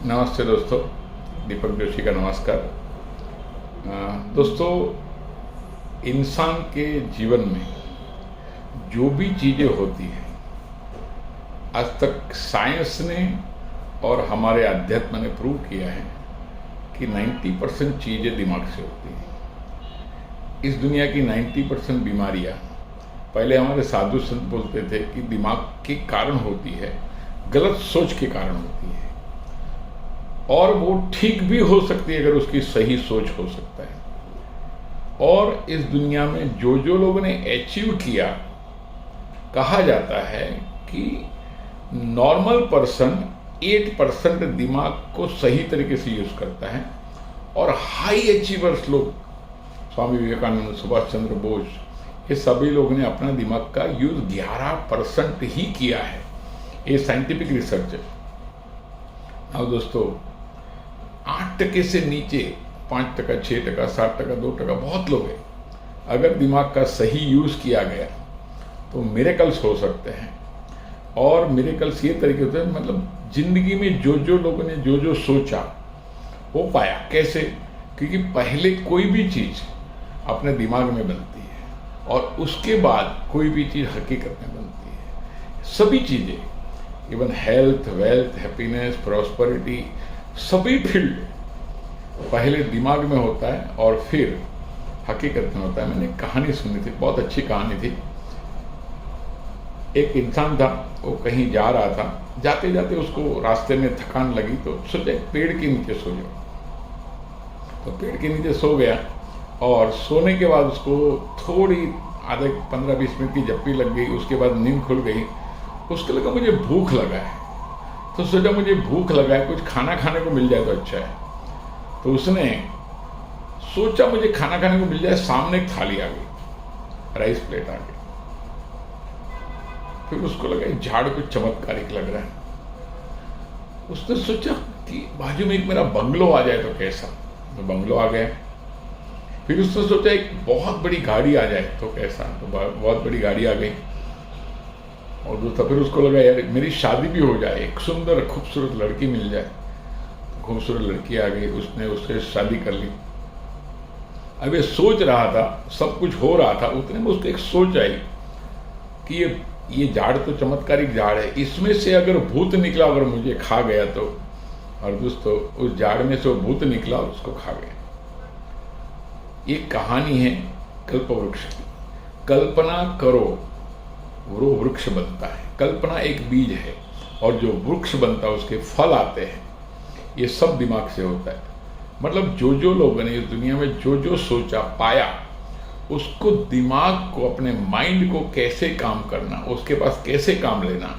नमस्ते दोस्तों, दीपक जोशी का नमस्कार। दोस्तों, इंसान के जीवन में जो भी चीज़ें होती हैं, आज तक साइंस ने और हमारे अध्यात्म ने प्रूव किया है कि 90% चीज़ें दिमाग से होती हैं। इस दुनिया की 90% बीमारियां पहले हमारे साधु संत बोलते थे कि दिमाग के कारण होती है, गलत सोच के कारण होती है, और वो ठीक भी हो सकती है अगर उसकी सही सोच हो सकता है। और इस दुनिया में जो जो लोगों ने अचीव किया, कहा जाता है कि नॉर्मल पर्सन 8% दिमाग को सही तरीके से यूज करता है, और हाई अचीवर्स लोग, स्वामी विवेकानंद, सुभाष चंद्र बोस, ये सभी लोगों ने अपना दिमाग का यूज 11% ही किया है। ये साइंटिफिक रिसर्च है। अब दोस्तों, 8% से नीचे 5%, 6%, 7%, 2% बहुत लोग हैं। अगर दिमाग का सही यूज किया गया तो मिरेकल्स हो सकते हैं। और मिरेकल्स ये तरीके होते हैं, मतलब जिंदगी में जो जो लोगों ने जो जो सोचा वो पाया। कैसे? क्योंकि पहले कोई भी चीज अपने दिमाग में बनती है और उसके बाद कोई भी चीज हकीकत में बनती है। सभी चीजें, even health, wealth, happiness, prosperity, सभी फील्ड पहले दिमाग में होता है और फिर हकीकत में होता है। मैंने एक कहानी सुनी थी, बहुत अच्छी कहानी थी। एक इंसान था, वो कहीं जा रहा था, जाते जाते उसको रास्ते में थकान लगी तो सोचा पेड़ के नीचे सो जाओ। तो पेड़ के नीचे सो गया, और सोने के बाद उसको थोड़ी आधे 15-20 मिनट की झप्पी लग गई। उसके बाद नींद खुल गई। उसको लगा मुझे भूख लगा है, तो सोचा मुझे भूख लगा है, कुछ खाना खाने को मिल जाए तो अच्छा है। तो उसने सोचा मुझे खाना खाने को मिल जाए, सामने एक थाली आ गई, राइस प्लेट आ गई। फिर उसको लगा झाड़ कुछ चमत्कारिक लग रहा है। उसने सोचा कि बाजू में एक मेरा बंगलो आ जाए तो कैसा। तो बंगलो आ गया। फिर उसने सोचा एक बहुत बड़ी गाड़ी आ जाए तो कैसा। तो बहुत बड़ी गाड़ी आ गई। और दूसरा फिर उसको लगा यार मेरी शादी भी हो जाए, एक सुंदर खूबसूरत लड़की मिल जाए। खूबसूरत लड़की आ गई, उसने उससे शादी कर ली। अब ये सोच रहा था, सब कुछ हो रहा था, उतने में उसको एक सोच आई कि ये झाड़ तो चमत्कारिक झाड़ है, इसमें से अगर भूत निकला, अगर मुझे खा गया तो। और दोस्तों, उस झाड़ में से वो भूत निकला और उसको खा गया। ये कहानी है कल्पवृक्ष की। कल्पना करो, वो वृक्ष बनता है। कल्पना एक बीज है, और जो वृक्ष बनता है उसके फल आते हैं। ये सब दिमाग से होता है। मतलब जो जो लोगों ने इस दुनिया में जो जो सोचा, पाया, उसको दिमाग को, अपने माइंड को कैसे काम करना, उसके पास कैसे काम लेना,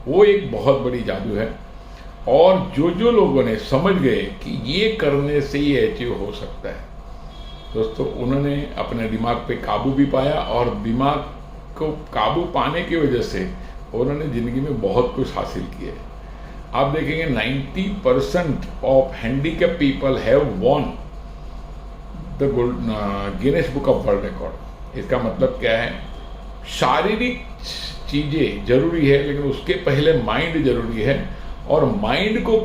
वो एक बहुत बड़ी जादू है। और जो जो लोगों ने समझ गए कि ये करने से ये अचीव हो सकता है, दोस्तों, उन्होंने अपने दिमाग पे काबू भी पाया, और दिमाग को काबू पाने की वजह से उन्होंने जिंदगी में बहुत कुछ हासिल किया है। आप देखेंगे 90% of handicap people have won the Guinness book of world record. इसका मतलब क्या है? शारीरिक चीजें जरूरी है, लेकिन उसके पहले माइंड जरूरी है। और माइंड को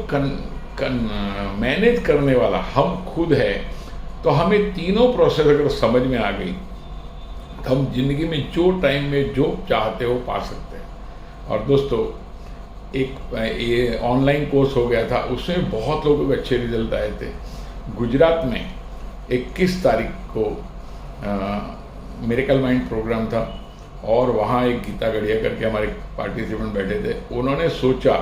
मैनेज करने वाला हम खुद है। तो हमें तीनों प्रोसेस अगर समझ में आ गई तो हम जिंदगी में जो टाइम में जो चाहते हो पा सकते हैं। और दोस्तों, एक ऑनलाइन कोर्स हो गया था, उसमें बहुत लोगों के अच्छे रिजल्ट आए थे। गुजरात में 21 तारीख को मिरेकल माइंड प्रोग्राम था, और वहाँ एक गीता गढ़िया करके हमारे पार्टिसिपेंट बैठे थे। उन्होंने सोचा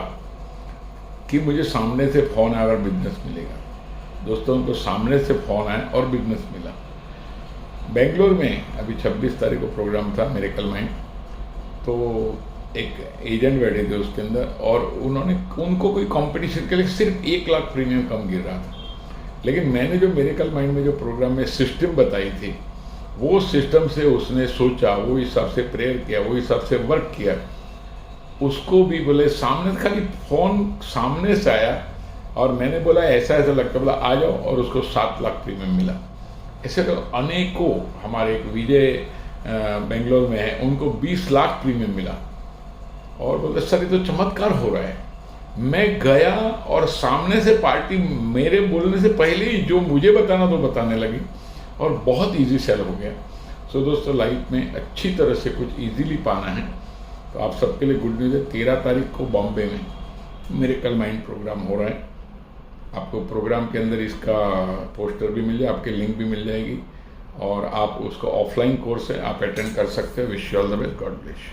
कि मुझे सामने से फोन आया और बिजनेस मिलेगा। दोस्तों, उनको सामने से फोन आया और बिजनेस मिला। बेंगलोर में अभी 26 तारीख को प्रोग्राम था मिरेकल माइंड। तो एक एजेंट बैठे थे उसके अंदर, और उनको कोई कंपटीशन के लिए सिर्फ 1 लाख प्रीमियम कम गिर रहा था। लेकिन मैंने जो मिरेकल माइंड में जो प्रोग्राम में सिस्टम बताई थी, वो सिस्टम से उसने सोचा, वो हिसाब से प्रेयर किया, वो हिसाब से वर्क किया। उसको भी बोले सामने, खाली फोन सामने से आया, और मैंने बोला ऐसा ऐसा लगता, बोला आ जाओ, और उसको 7 लाख प्रीमियम मिला। ऐसे तो अनेकों, हमारे एक विजय बेंगलोर में है, उनको 20 लाख प्रीमियम मिला। और बोलते सर ये तो चमत्कार हो रहा है। मैं गया और सामने से पार्टी मेरे बोलने से पहले ही जो मुझे बताना तो बताने लगी और बहुत इजी सेल हो गया। सो दोस्तों, लाइफ में अच्छी तरह से कुछ इजीली पाना है तो आप सबके लिए गुड न्यूज़ है। 13 तारीख को बॉम्बे में मिरेकल माइंड प्रोग्राम हो रहा है। आपको प्रोग्राम के अंदर इसका पोस्टर भी मिल जाए, आपके लिंक भी मिल जाएगी और आप उसका ऑफलाइन कोर्स है, आप अटेंड कर सकते हैं। Wish you all the best, God bless.